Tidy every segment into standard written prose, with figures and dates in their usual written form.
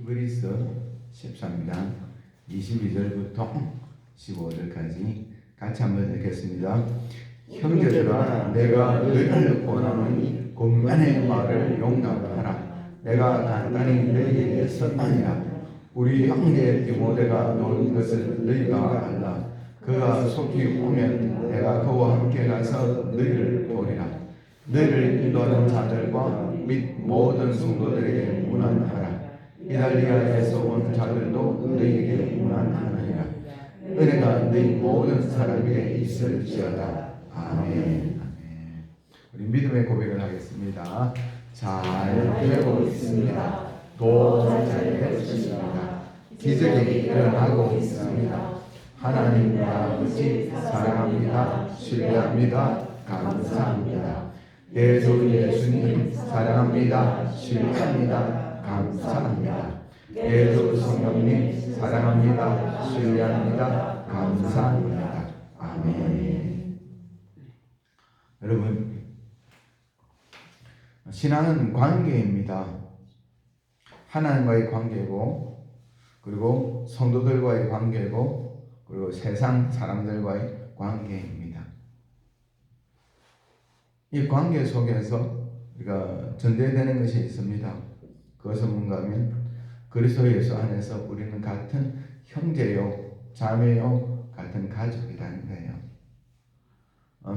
히브리서 13장 22절부터 15절까지 같이 한번 읽겠습니다. 형제들아, 내가 너희를 권하노니 권면의 말을 용납하라. 내가 간단히 너희에게 썼나니라. 우리 형제 디모데가 놓은 것을 너희가 알라. 그가 속히 오면 내가 그와 함께 가서 너희를 보리라. 너희를 인도하는 자들과 및 모든 성도들에게 문안하라. 이달리아에서 온 자들도 너희에게 문안하느니라. 은혜가 너희 모든 사람에게 있을지어다. 아멘. 우리 믿음의 고백을 하겠습니다. 잘 되고 있습니다. 또 잘 될 것입니다. 기적이 일어나고 있습니다. 하나님 아버지 사랑합니다. 신뢰합니다. 감사합니다. 예수 예수님 사랑합니다. 신뢰합니다. 감사합니다. 예수 성령님 사랑합니다. 신뢰합니다. 감사합니다. 아멘. 여러분, 신앙은 관계입니다. 하나님과의 관계고, 그리고 성도들과의 관계고, 그리고 세상 사람들과의 관계입니다. 이 관계 속에서 우리가 전제되는 것이 있습니다. 그것은 뭔가 하면 그리스도 예수 안에서 우리는 같은 형제요, 자매요, 같은 가족이라는 거예요.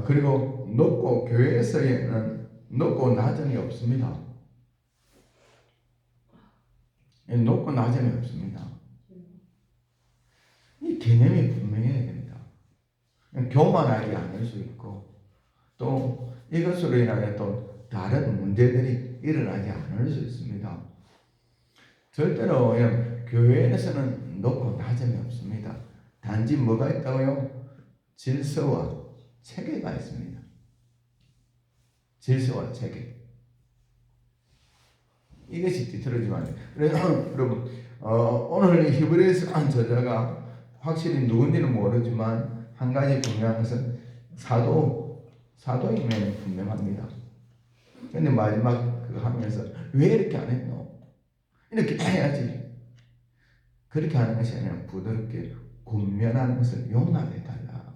그리고 높고 교회에서는 높고 낮음이 없습니다. 높고 낮음이 없습니다. 이 개념이 분명해야 됩니다. 교만하지 않을 수 있고, 또 이것으로 인하여 또 다른 문제들이 일어나지 않을 수 있습니다. 절대로 교회에서는 높고 낮음이 없습니다. 단지 뭐가 있다고요? 질서와 체계가 있습니다. 질서와 체계. 이것이 뒤틀어지면 안 돼요. 그래서 여러분, 오늘 히브리서 한 저자가 확실히 누군지는 모르지만 한 가지 분명한 것은 사도임에는 분명합니다. 근데 마지막 그거 하면서 왜 이렇게 안 했노? 이렇게 해야지. 그렇게 하는 것이 아니라 부드럽게 권면하는 것을 용납해달라.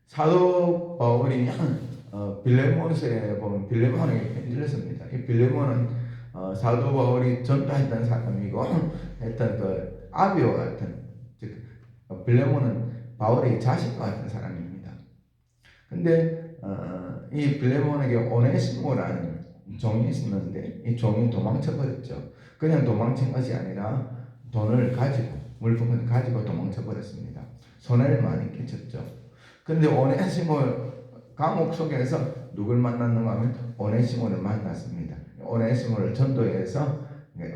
사도 바울이 빌레몬서에 보면 빌레몬에게 편지를 씁니다. 이 빌레몬은 사도 바울이 전도했던 사람이고 했던 그 아비와 같은, 즉 빌레몬은 바울의 자식과 같은 사람입니다. 근데 이 빌레몬에게 오네시모라는 종이 있었는데 이 종이 도망쳐버렸죠. 그냥 도망친 것이 아니라 돈을 가지고, 물품을 가지고 도망쳐버렸습니다. 손해를 많이 끼쳤죠. 근데 오네시모 감옥 속에서 누굴 만났는가 하면 오네시모를 만났습니다. 오네시모를 전도해서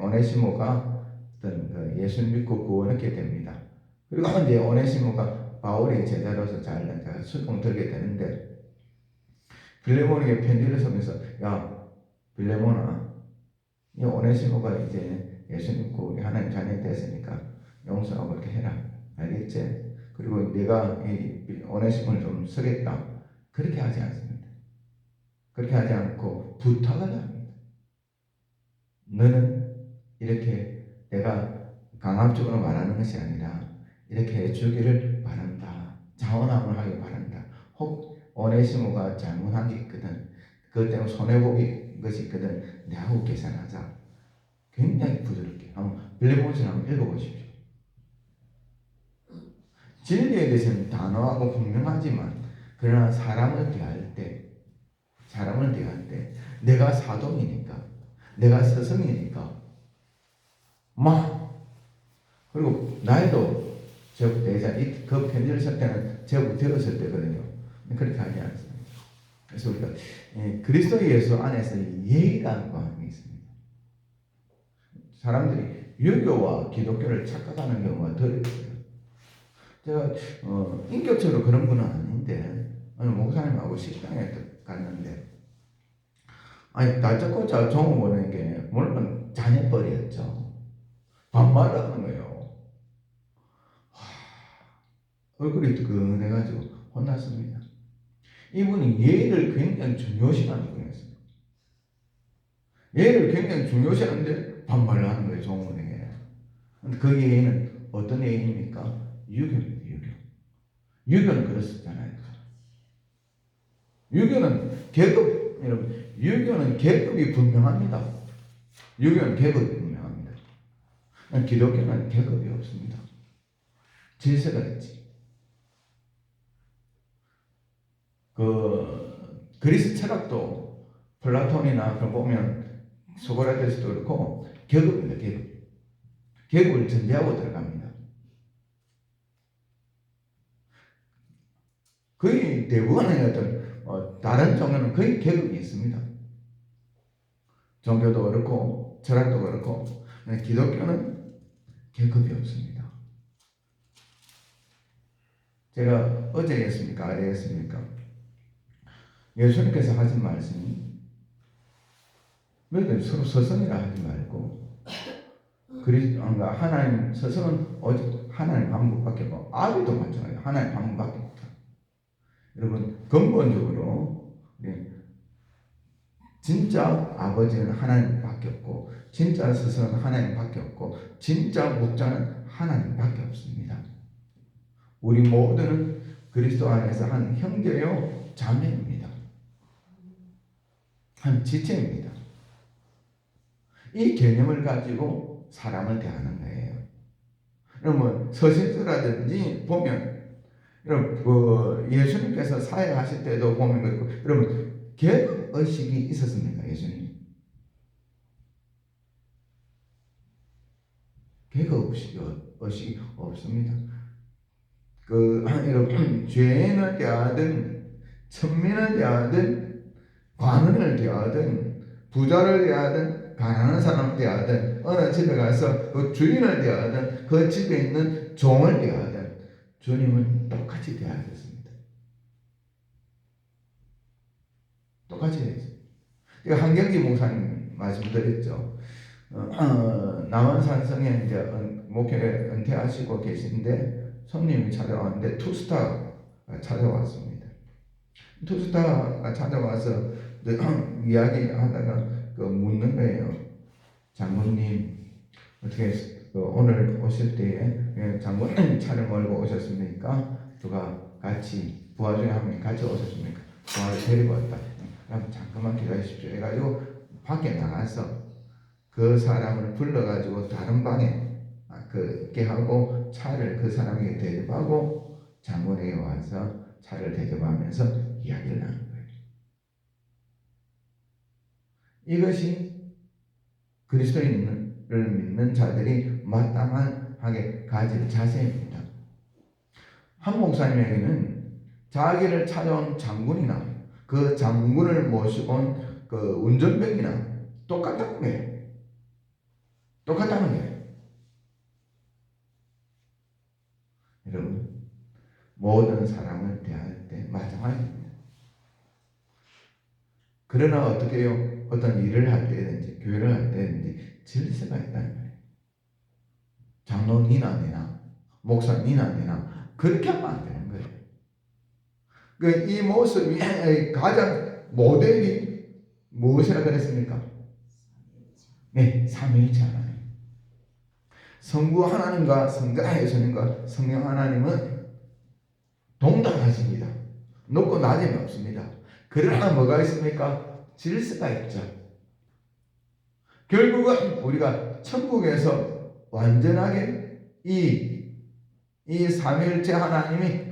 오네시모가 어떤 예수 믿고 구원하게 됩니다. 그리고 이제 오네시모가 바울의 제자로서 잘 수용되게 되는데, 빌레몬에게 편지를 쓰면서, 야 빌레몬아, 이 오네시모가 이제 예수 믿고 하나님 자녀 됐으니까 용서하고 그렇게 해라, 알겠지? 그리고 내가 이 오네시모를 좀 쓰겠다, 그렇게 하지 않습니다. 그렇게 하지 않고 부탁을 합니다. 너는 이렇게, 내가 강압적으로 말하는 것이 아니라 이렇게 해주기를 바란다. 자원함을 하기 바란다. 혹 오네시모가 잘못한 게 있거든, 그것 때문에 손해보기 것이 있거든, 내하고 계산하자. 굉장히 부드럽게 한번 빌레몬서 한번 읽어보십시오. 진리에 대해서는 단호하고 분명하지만, 그러나 사람을 대할 때 내가 사동이니까, 내가 스승이니까 그리고 나이도 그 편지를 쓸 때는 제가 들었을 때거든요. 그렇게 하지 않습니다. 그래서 우리가 그리스도 예수 안에서 예의라는 게 있습니다. 사람들이 유교와 기독교를 착각하는 경우가 더 있어요. 제가 인격적으로 그런 분은 아닌데, 어느 목사님하고 식당에 갔는데, 다짜고짜 종을 보는 게 물론 자녀뻘이었죠. 반말을 하는 거예요. 얼굴이 뜨끈해가지고 혼났습니다. 이분이 예의를 굉장히 중요시하는 분이었어요. 예를 굉장히 중요시하는데 반발을 하는 거예요. 종문에게. 근데 그 예는 어떤 예입니까? 유교입니다. 유교는 그랬었잖아요. 유교는 계급, 여러분, 유교는 계급이 분명합니다. 유교는 계급이 분명합니다. 기독교는 계급이 없습니다. 질서가 있지. 그리스 철학도 플라톤이나 그걸 보면 소크라테스도 그렇고 계급입니다. 계급을 전제하고 들어갑니다. 거의 대부분의 어떤 다른 종교는 거의 계급이 있습니다. 종교도 그렇고 철학도 그렇고 기독교는 계급이 없습니다. 제가 어제였습니까? 아래였습니까? 예수님께서 하신 말씀이 너희들 서로 서성이라 하지 말고 하나님 서성은 오직 하나님 한 분밖에 없고 아비도 마찬가지예요. 하나님 한 분밖에 없다. 여러분 근본적으로 진짜 아버지는 하나님밖에 없고 진짜 스승은 하나님밖에 없고 진짜 목자는 하나님밖에 없습니다. 우리 모두는 그리스도 안에서 한 형제요 자매입니다. 한 지체입니다. 이 개념을 가지고 사람을 대하는 거예요. 여러분 서신서라든지 보면 여러분 예수님께서 사역하실 때도 보면 그렇고 여러분 계급 의식이 있었습니까? 예수님 계급 의식이 없습니다. 여러분 죄인을 대하든 천민을 대하든 관원을 대하든 부자를 대하든 가난한 사람을 대하든 어느 집에 가서 그 주인을 대하든 그 집에 있는 종을 대하든 주님은 똑같이 대하셨습니다. 똑같이 했어요. 한경기 목사님 말씀드렸죠. 남한산성에 이제 목회 은퇴하시고 계신데 손님이 찾아왔는데 투스타가 찾아왔습니다. 투스타가 찾아와서 이야기하다가 묻는 거예요. 장모님 어떻게 오늘 오실 때에 장모님 차를 몰고 오셨습니까? 누가 같이 부하 중에 한 명이 같이 오셨습니까? 부하를 데리고 왔다. 그럼 잠깐만 기다리십시오 해가지고 밖에 나가서 그 사람을 불러가지고 다른 방에 있게 하고 차를 그 사람에게 대접하고 장군에게 와서 차를 대접하면서 이야기를 하는 거예요. 이것이 그리스도인을 믿는 자들이 마땅하게 가질 자세입니다. 한 목사님에게는 자기를 찾아온 장군이나 그 장군을 모시고 온 그 운전병이나 똑같다는 거예요. 여러분 모든 사람을 대할 때 마찬가지입니다. 그러나 어떻게 해요? 어떤 일을 할 때든지 교회를 할 때든지 질서가 있다는 거예요. 장로 니나 내나 목사 니나 내나 그렇게 하면 안 되는 거예요. 이 모습이 가장 모델이 무엇이라 그랬습니까? 네, 삼위일체 하나님. 성부 하나님과 성자 예수님과 성령 하나님은 동등하십니다. 높고 낮음이 없습니다. 그러나 뭐가 있습니까? 질서가 있죠. 결국은 우리가 천국에서 완전하게 이 삼위일체 하나님이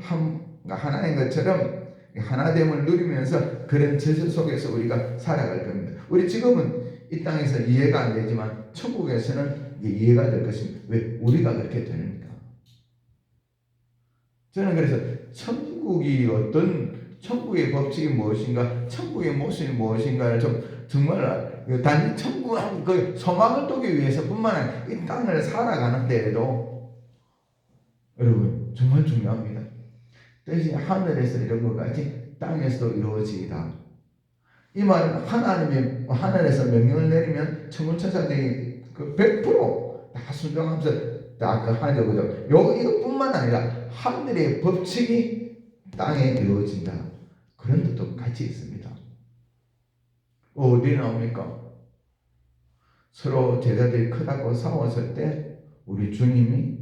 하나인 것처럼 하나됨을 누리면서 그런 질서 속에서 우리가 살아갈 겁니다. 우리 지금은 이 땅에서 이해가 안 되지만 천국에서는 이해가 될 것입니다. 왜? 우리가 그렇게 되니까. 저는 그래서 천국의 법칙이 무엇인가, 천국의 모습이 무엇인가를 정말 단지 천국 그 소망을 두기 위해서뿐만 아니라 이 땅을 살아가는 데에도 여러분 정말 중요합니다. 뜻이 하늘에서 이런 것 같이 땅에서도 이루어지이다. 이 말은 하나님이 하늘에서 명령을 내리면 천군천사들이 100%다 순종하면서 다 하죠, 그죠? 이것뿐만 아니라 하늘의 법칙이 땅에 이루어진다. 그런 뜻도 같이 있습니다. 어디에 나옵니까? 서로 제자들이 크다고 싸웠을 때 우리 주님이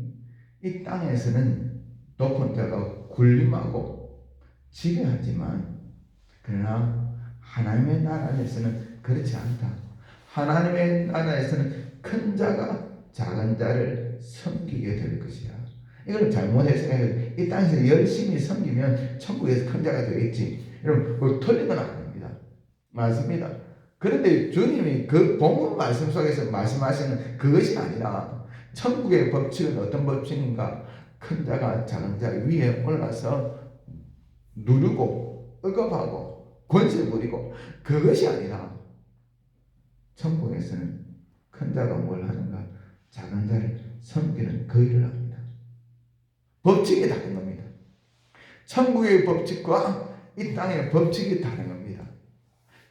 이 땅에서는 높은 자가 군림하고 지배하지만 그러나 하나님의 나라에서는 그렇지 않다. 하나님의 나라에서는 큰 자가 작은 자를 섬기게 될 것이야. 이걸 잘못 해석해요. 이 땅에서 열심히 섬기면 천국에서 큰 자가 되겠지. 여러분, 틀린 건 아닙니다. 맞습니다. 그런데 주님이 그 본문 말씀 속에서 말씀하시는 그것이 아니라 천국의 법칙은 어떤 법칙인가? 큰 자가 작은 자 위에 올라서 누르고 억압하고 권세 부리고 그것이 아니라 천국에서는 큰 자가 뭘 하는가? 작은 자를 섬기는 그 일을 합니다. 법칙이 다른 겁니다. 천국의 법칙과 이 땅의 법칙이 다른 겁니다.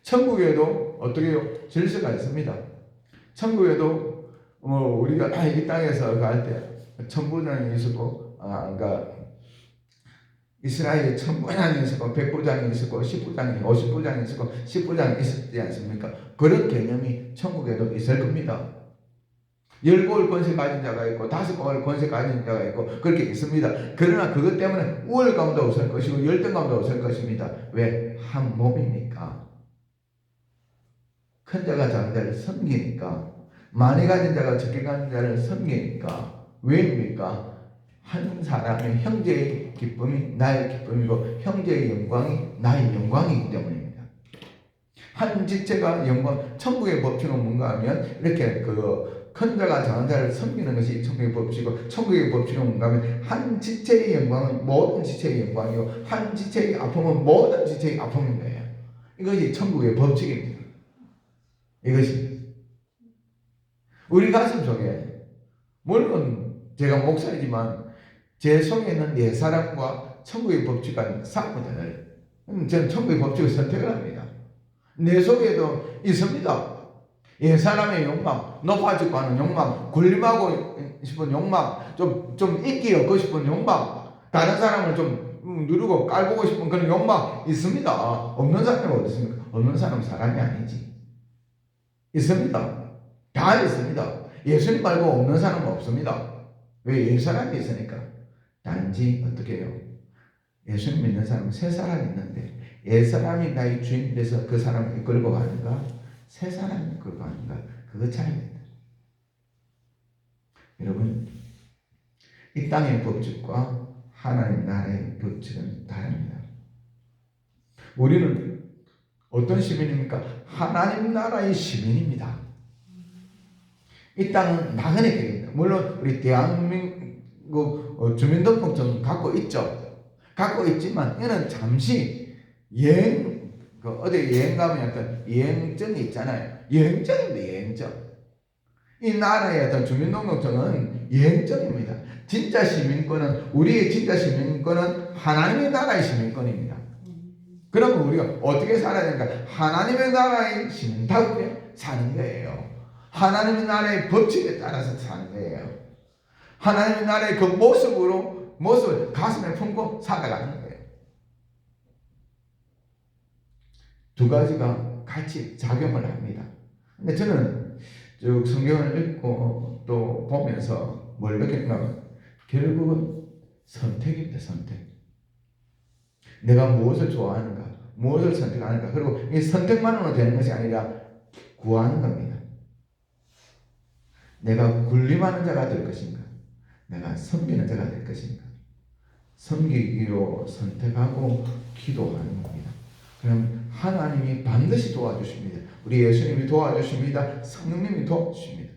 천국에도 어떻게 해요? 질서가 있습니다. 천국에도 우리가 이 땅에서 갈 때 천부장이 있었고, 그러니까 이스라엘에 천부장이 있었고, 백부장이 있었고, 십부장이, 50부장이 있었고, 10부장이 있었지 않습니까? 그런 개념이 천국에도 있을 겁니다. 10골 권세 가진 자가 있고 5골 권세 가진 자가 있고 그렇게 있습니다. 그러나 그것 때문에 우월감도 없을 것이고 열등감도 없을 것입니다. 왜? 한 몸이니까. 큰 자가 작은 자를 섬기니까, 많이 가진 자가 적게 가진 자를 섬기니까. 왜입니까? 한 사람의 형제의 기쁨이 나의 기쁨이고 형제의 영광이 나의 영광이기 때문입니다. 한 지체가 영광, 천국의 법칙은 뭔가 하면 이렇게 큰 자가 작은 자를 섬기는 것이 천국의 법칙이고, 천국의 법칙은 뭔가 하면 한 지체의 영광은 모든 지체의 영광이고 한 지체의 아픔은 모든 지체의 아픔인 거예요. 이것이 천국의 법칙입니다. 이것이 우리 가슴 속에, 물론 제가 목사이지만 제 속에는 옛사람과 천국의 법칙과 싸우거든요. 저는 천국의 법칙을 선택을 합니다. 내 속에도 있습니다. 옛사람의 욕망, 높아지고 하는 욕망, 군림하고 싶은 욕망, 좀 인기 얻고 싶은 욕망, 다른 사람을 좀 누르고 깔보고 싶은 그런 욕망 있습니다. 없는 사람이 어디 있습니까? 없는 사람은 사람이 아니지. 있습니다. 다 있습니다. 예수님 말고 없는 사람은 없습니다. 왜? 옛사람이 있으니까. 단지 어떻게 해요? 예수님 믿는 사람은 새 사람이 있는데, 옛사람이 나의 주인 돼서 그 사람을 이끌고 가는가? 새 사람이 이끌고 가는가? 그거 차이입니다. 여러분, 이 땅의 법칙과 하나님 나라의 법칙은 다릅니다. 우리는 어떤 시민입니까? 하나님 나라의 시민입니다. 이 땅은 나그네 길입니다. 물론 우리 대한민국 주민등록증 갖고 있죠. 갖고 있지만 이는 잠시 여행, 어디 여행 가면 어떤 여행증이 있잖아요. 여행증입니다. 여행증. 이 나라의 어떤 주민등록증은 여행증입니다. 진짜 시민권은, 우리의 진짜 시민권은 하나님의 나라의 시민권입니다. 그러면 우리가 어떻게 살아야 되는가? 하나님의 나라의 시민답게 사는 거예요. 하나님의 나라의 법칙에 따라서 사는 거예요. 하나님의 나라의 그 모습을 가슴에 품고 살아가는 거예요. 두 가지가 같이 작용을 합니다. 근데 저는 쭉 성경을 읽고 또 보면서 뭘 느꼈냐면, 결국은 선택입니다. 선택. 내가 무엇을 좋아하는가, 무엇을 선택하는가. 그리고 이 선택만으로 되는 것이 아니라 구하는 겁니다. 내가 군림하는 자가 될 것인가, 내가 섬기는 자가 될 것인가. 섬기기로 선택하고 기도하는 겁니다. 그럼 하나님이 반드시 도와주십니다. 우리 예수님이 도와주십니다. 성령님이 도와주십니다.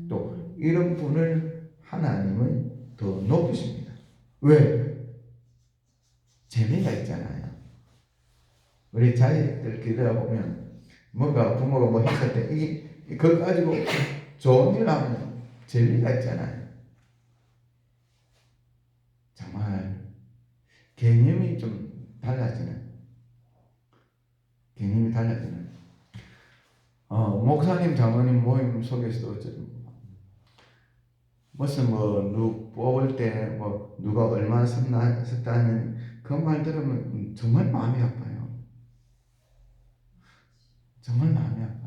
또 이런 분을 하나님은 더 높이십니다. 왜? 재미가 있잖아요. 우리 자식들 기도해보면 뭔가 부모가 뭐 했을 때 그거 가지고 좋은 일 하면 재미가 있잖아요. 정말 개념이 좀 달라지는, 개념이 달라지는. 목사님, 장로님 모임 속에서도 무슨 누구 뽑을 때 누가 얼마나 썼다는 그 말 들으면 정말 마음이 아파요. 정말 마음이 아파요.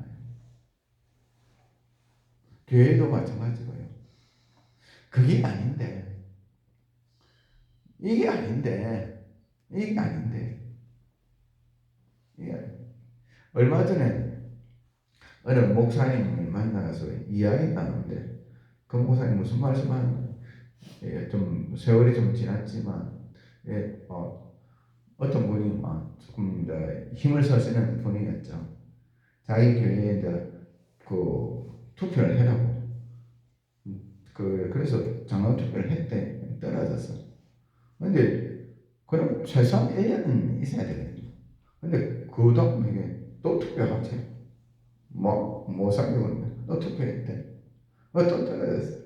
교회도 마찬가지고요. 그게 아닌데, 이게 아닌데, 이게 아닌데, 이게 얼마 전에 어느 목사님을 만나서 이야기 나누는데, 그 목사님 무슨 말씀하는, 좀 세월이 좀 지났지만, 어떤 분이 막 조금 더 힘을 써시는 분이었죠. 자기 교회에 이제 투표를 해라고. 그래서 장로 투표를 했대. 떨어졌어. 근데 그럼 최소한 1년은 있어야 되거든요. 근데 그 다음에 또 투표하지. 못 사귀고 또 투표했대. 또 떨어졌어.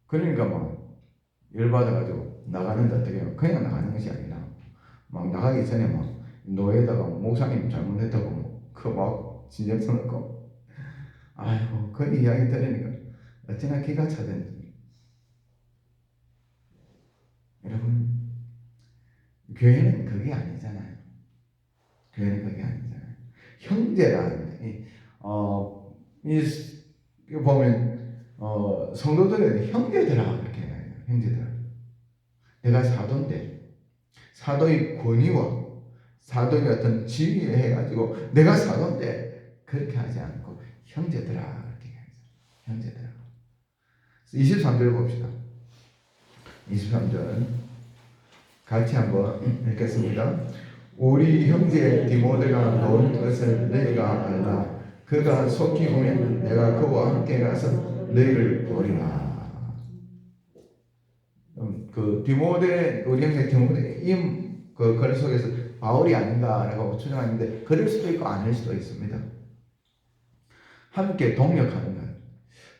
그러니까 막 열받아가지고 나가는데 어떻게 해요? 그냥 나가는 것이 아니라 막 나가기 전에 막 노예다가 목사님 잘못했다고 막 진정성 없고, 아이고 그 이야기 들으니까 어찌나 기가 차던지. 여러분, 교회는 그게 아니잖아요. 교회는 그게 아니잖아요. 형제라는 이 보면 성도들은 형제들아 그렇게 해요. 형제들. 내가 사도인데 사도의 권위와 사도의 어떤 지위에 해가지고 내가 사도인데 그렇게 하지 않고 형제들아 이렇게 해야죠. 형제들아. 23절 봅시다. 23절 같이 한번 읽겠습니다. 우리 형제 디모데가 놓은 것을 너희가 알라. 그가 속히 오면 내가 그와 함께 가서 너희를 보리라. 그 디모데, 우리 형제 디모데 그 글 속에서 바울이 아닌가라고 추정하는데 그럴 수도 있고 아닐 수도 있습니다. 함께 동력하는 것.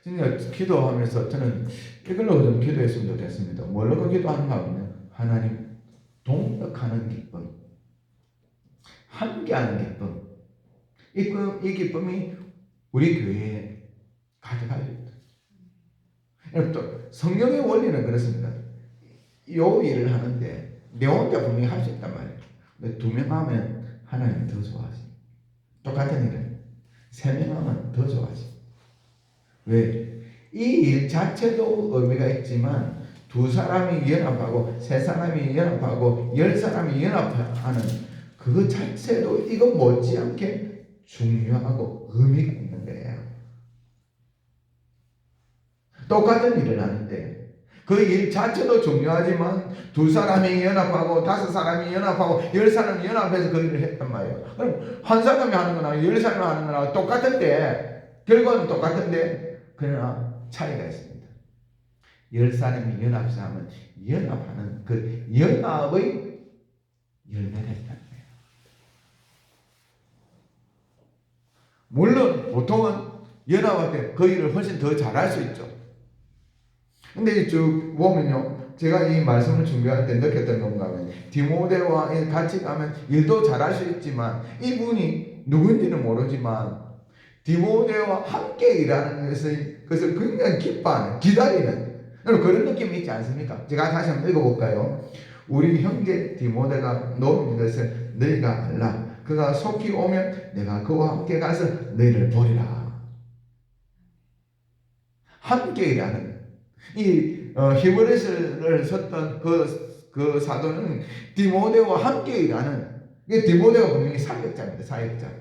진짜 기도하면서 저는 이걸로 좀 기도했으면 좋겠습니다. 뭘로 기도하는가 하면 하나님 동력하는 기쁨, 함께하는 기쁨. 이 기쁨이 우리 교회에 가득할 때. 또 성경의 원리는 그렇습니다. 요 일을 하는데 내 혼자 분명히 할 수 있단 말이에요. 근데 2명 하면 하나님이 더 좋아하시. 똑같은 일을 3명 하면 더 좋아하시. 왜? 이 일 자체도 의미가 있지만 2사람이 연합하고 3사람이 연합하고 10사람이 연합하는 그 자체도 이거 못지않게 중요하고 의미가 있는 거예요. 똑같은 일을 하는데 그 일 자체도 중요하지만 2사람이 연합하고 5사람이 연합하고 10사람이 연합해서 그 일을 했단 말이에요. 그럼 한 사람이 하는 거나 10사람이 하는 거나 똑같은데 결과는 똑같은데 그러나 차이가 있습니다. 10사람이 연합해서 하면 연합하는 그 연합의 열매가 있다는 거예요. 물론 보통은 연합할 때 그 일을 훨씬 더 잘할 수 있죠. 근데 쭉 보면요, 제가 이 말씀을 준비할 때 느꼈던 건가 하면 디모데와 같이 가면 일도 잘할 수 있지만 이분이 누군지는 모르지만 디모데와 함께 일하는 것을 굉장히 기뻐하는, 기다리는 그런 느낌이 있지 않습니까? 제가 다시 한번 읽어볼까요? 우리 형제 디모데가 놓은 것을 너희가 알라. 그가 속히 오면 내가 그와 함께 가서 너희를 보리라. 함께 일하는 이 히브리서를 썼던 그 사도는 디모데와 함께 일하는, 디모데가 분명히 사역자입니다. 사역자.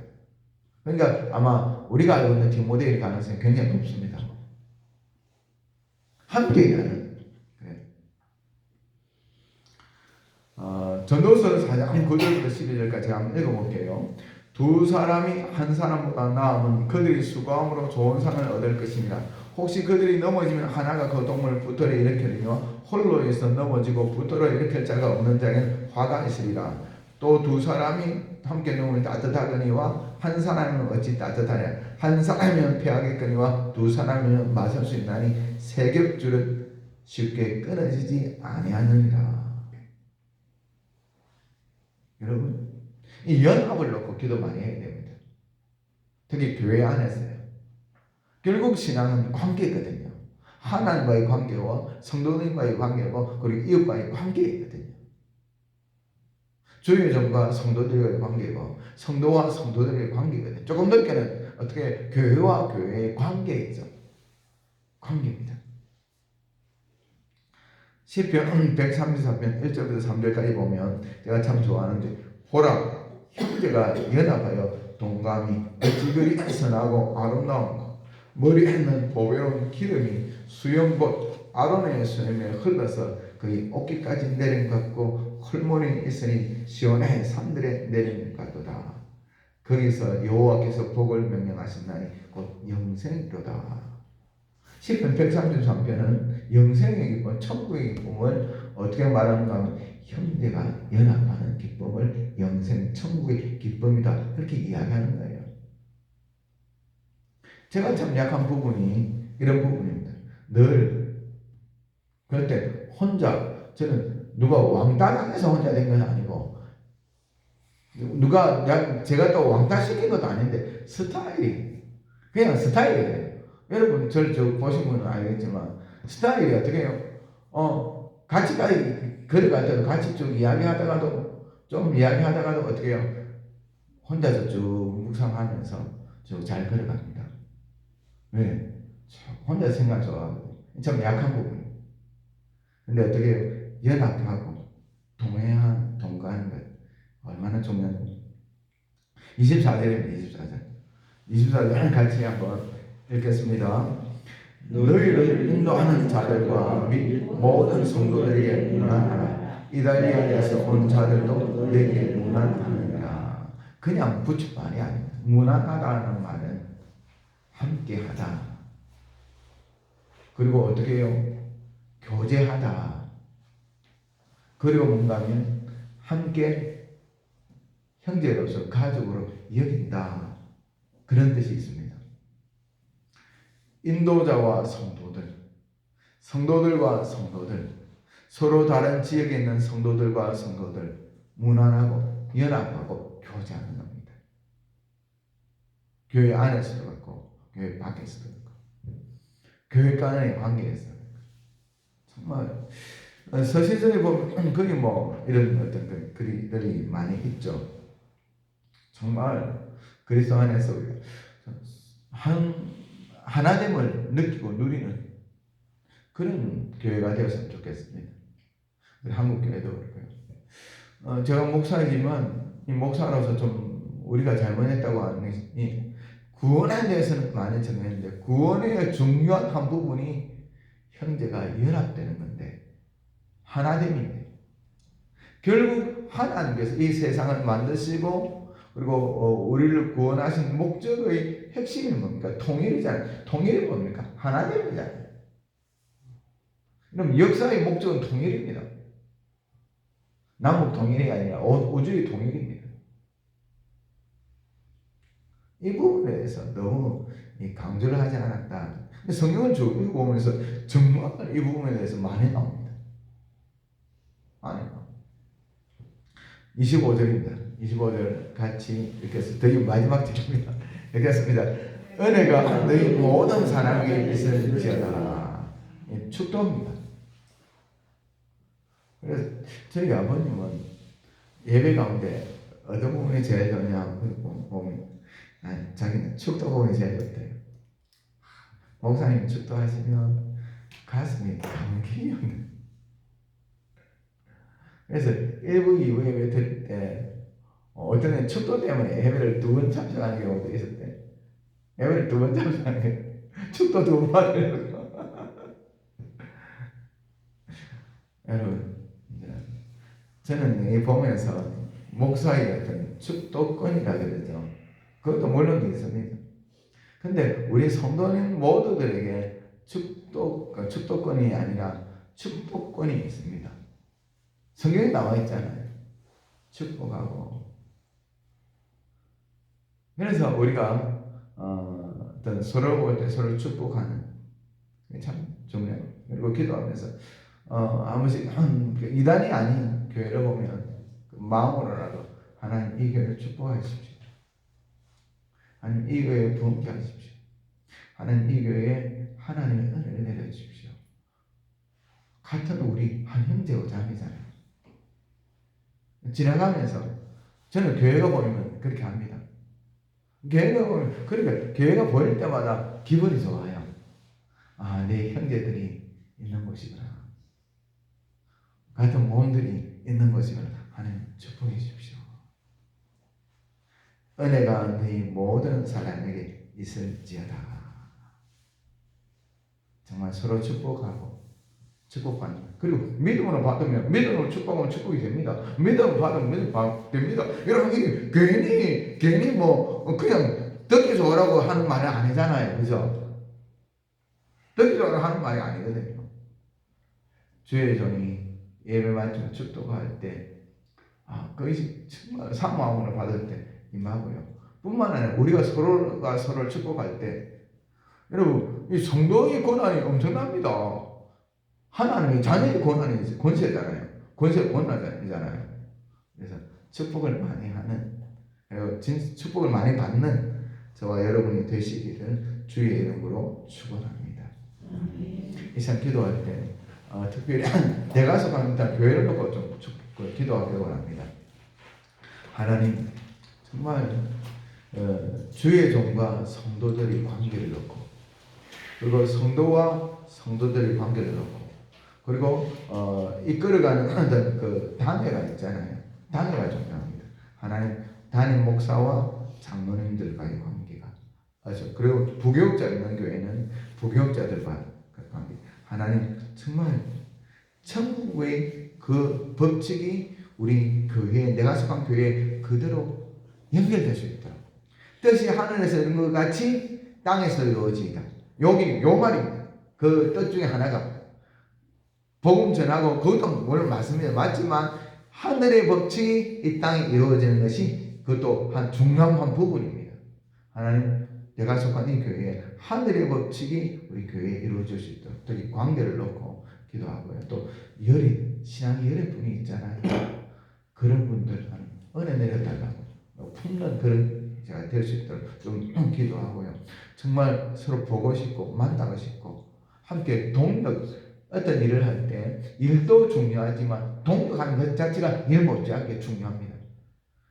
그러니까 아마 우리가 알고 있는 디모데일 가능성이 굉장히 높습니다. 함께 일하는. 전도서 4장 9절부터 12절까지 제가 한번 읽어볼게요. 2사람이 한 사람보다 나으면 그들이 수고함으로 좋은 상을 얻을 것입니다. 혹시 그들이 넘어지면 하나가 그 동물을 붙들어 일으키리며 홀로 있어 넘어지고 붙들어 일으킬 자가 없는 자에게는 화가 있으리라. 또 2사람이 함께 누우면 따뜻하거니와 한 사람은 어찌 따뜻하냐. 한 사람이면 패하겠거니와 2사람이면 맞을 수 있나니 세 겹줄은 쉽게 끊어지지 아니하느니라. 여러분, 이 연합을 놓고 기도 많이 해야 됩니다. 특히 교회 안에서요. 결국 신앙은 관계거든요. 하나님과의 관계와 성도님과의 관계고 그리고 이웃과의 관계이거든요. 주의 종과 성도들과의 관계고 성도와 성도들의 관계거든요. 조금 늦게는 어떻게 교회와 교회의 관계이죠. 관계입니다. 시편 134편 1절부터 3절까지 보면 제가 참 좋아하는데 보라 형제가 연합하여 동감이 어찌 그리 선하고 아름다운가 머리에는 보배로운 기름이 수염봇 아론의 수염에 흘러서 그의 어깨까지 내린 것 같고 헐모니 있으니 시온의 산들에 내린 것 같도다. 거기서 여호와께서 복을 명령하신다니 곧 영생이로다. 시편 133편은 영생의 기쁨, 천국의 기쁨을 어떻게 말하는가 하면 형제가 연합하는 기쁨을 영생, 천국의 기쁨이다. 그렇게 이야기하는 거예요. 제가 참 약한 부분이 이런 부분입니다. 늘 그럴 때 혼자, 저는 누가 왕따당해서 혼자 된 건 아니고 제가 또 왕따 시킨 것도 아닌데 스타일이 그냥 스타일이에요. 여러분 저를 보신 분은 알겠지만 스타일이 어떻게 해요? 같이 걸어갈 때도 같이 쭉 이야기하다가도 좀 이야기하다가도 어떻게 해요? 혼자서 쭉 묵상하면서 쭉 잘 걸어갑니다. 왜? 혼자 생각 좋아하고 참 약한 부분. 근데 어떻게 해요? 연합하고 동거하는 것 얼마나 중요한 24절입니다. 24절 같이 한번 읽겠습니다. 너희를 인도하는 자들과 및 모든 성도들에게 문안하라. 이달리아에서 온 자들도 내게 문안하느니라. 그냥 부축만이 아닙니다. 문안하다는 말은 함께하다. 그리고 어떻게 해요? 교제하다. 그리고 뭔가 하면 함께 형제로서 가족으로 여긴다. 그런 뜻이 있습니다. 인도자와 성도들과 성도들, 서로 다른 지역에 있는 성도들과 성도들 문안하고 연합하고 교제하는 겁니다. 교회 안에서도 그렇고 교회 밖에서도 그렇고 교회 간의 관계에서 정말 서신서에 보면 거기 이런 어떤 글들이 많이 있죠. 정말 그리스도 안에서 하나됨을 느끼고 누리는 그런 교회가 되었으면 좋겠습니다. 한국 교회도 그렇고요. 제가 목사이지만 이 목사로서 좀 우리가 잘못했다고 하는 것이 구원에 대해서는 많이 정했는데 구원의 중요한 한 부분이 형제가 연합되는 건데 하나됨인데 결국 하나님께서 이 세상을 만드시고 그리고 우리를 구원하신 목적의 핵심이 뭡니까? 통일이잖아요. 통일이 뭡니까? 하나됨이잖아요. 그럼 역사의 목적은 통일입니다. 남북 통일이 아니라 우주의 통일입니다. 이 부분에 대해서 너무 강조를 하지 않았다. 성경을 쭉 보면서 정말 이 부분에 대해서 많이 나옵니다. 많이 나옵니다. 25절입니다. 25절 같이 읽겠습니다. 되게 마지막 절입니다. 읽겠습니다. 은혜가 너희 모든 사람에게 있을지어다. 축도입니다. 그래서 저희 아버님은 예배 가운데 어떤 부분이 제일 좋냐 보면 자기는 축도 부분이 제일 좋대요. 목사님 축도하시면 가슴이 감격이 없는. 그래서 1부, 2부 예배 드릴 때 어떤 애 축도 때문에 예배를 2번 참석하는 경우도 있었대. 예배를 2번 참석하는 게 축도 2번 받으려고. 여러분, 저는 이 보면서 목사의 어떤 축도권이라 그러죠. 그것도 물론 있습니다. 근데 우리 성도님 모두들에게 축도권이 아니라 축복권이 있습니다. 성경에 나와 있잖아요. 축복하고. 그래서 우리가 어떤 서로 볼 때 서로 축복하는 참 중요해요. 그리고 기도하면서 아무튼 이단이 아닌 교회를 보면 그 마음으로라도 하나님 이 교회를 축복하십시오. 하나님 이 교회에 부흥케 하십시오. 하나님 이 교회에 하나님의 은혜를 내려주십시오. 같은 우리 한 형제고 자매잖아요. 지나가면서 저는 교회가 보이면 그렇게 합니다. 교회가 보면, 그러니까 교회가 보일 때마다 기분이 좋아요. 아, 내 형제들이 있는 곳이구나. 같은 몸들이 있는 곳이구나. 하나님 축복해 주십시오. 은혜가 너희 모든 사람에게 있을지어다. 정말 서로 축복하고 축복받는. 그리고 믿음으로 받으면 믿음으로 축복하면 축복이 됩니다. 믿음으로 받으면 믿음 됩니다. 여러분 이게 괜히 뭐 그냥 듣기 좋으라고 하는 말이 아니잖아요. 그죠? 듣기 좋으라고 하는 말이 아니거든요. 주의 종이 예배 맞추고 축도할 때 그것이 정말 사모함으로 받을 때 임하고요. 뿐만 아니라 우리가 서로가 서로를 축복할 때 여러분 이 성도의 권한이 엄청납니다. 하나님이 자녀의 권한이 권세잖아요. 권한이잖아요. 그래서 축복을 많이 하는, 그리고 축복을 많이 받는 저와 여러분이 되시기를 주의 이름으로 축원합니다. 이 시간 기도할 때 특별히 대가서 강단 교회를 놓고 좀 기도하기를 원합니다. 하나님 정말 주의 종과 성도들의 관계를 놓고, 그리고 성도와 성도들의 관계를 놓고, 그리고 이끌어가는 어떤 그 단회가 있잖아요. 단회가 중요합니다. 하나님 담임 목사와 장로님들과의 관계가 아주, 그리고 부교육자 있는 교회는 부교육자들과 관계. 하나님 정말 천국의 그 법칙이 우리 교회, 내가 속한 교회에 그대로 연결될 수 있도록, 뜻이 하늘에서 이룬 것 같이 땅에서 이루어지이다. 여기 요 말입니다. 그 뜻 중에 하나가 복음 전하고, 그것도 물론 맞습니다. 맞지만 하늘의 법칙이 이 땅에 이루어지는 것이 그것도 한 중요한 한 부분입니다. 하나님 내가 속한 이 교회에 하늘의 법칙이 우리 교회에 이루어질 수 있도록 특히 관계를 놓고 기도하고요. 또 신앙이 여린 분이 있잖아요. 그런 분들 은혜 내려달라고 품는 그런 제가 될 수 있도록 좀 기도하고요. 정말 서로 보고 싶고 만나고 싶고 함께 어떤 일을 할 때 일도 중요하지만 동력하는 것 자체가 일 못지않게 중요합니다.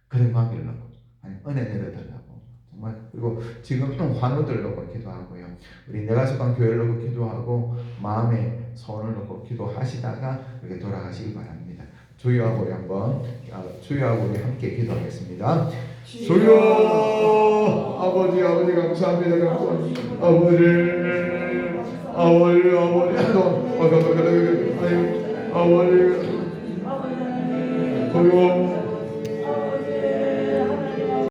그런 관계를 놓고 은혜 내려달라고 정말. 그리고 지금 환우들 놓고 기도하고요. 우리 내가 속한 교회를 놓고 기도하고 마음에 소원을 놓고 기도하시다가 이렇게 돌아가시기 바랍니다. 주여하고 우리 주여하고 우리 함께 기도하겠습니다. 주여 아버지 감사합니다. 아버지 주여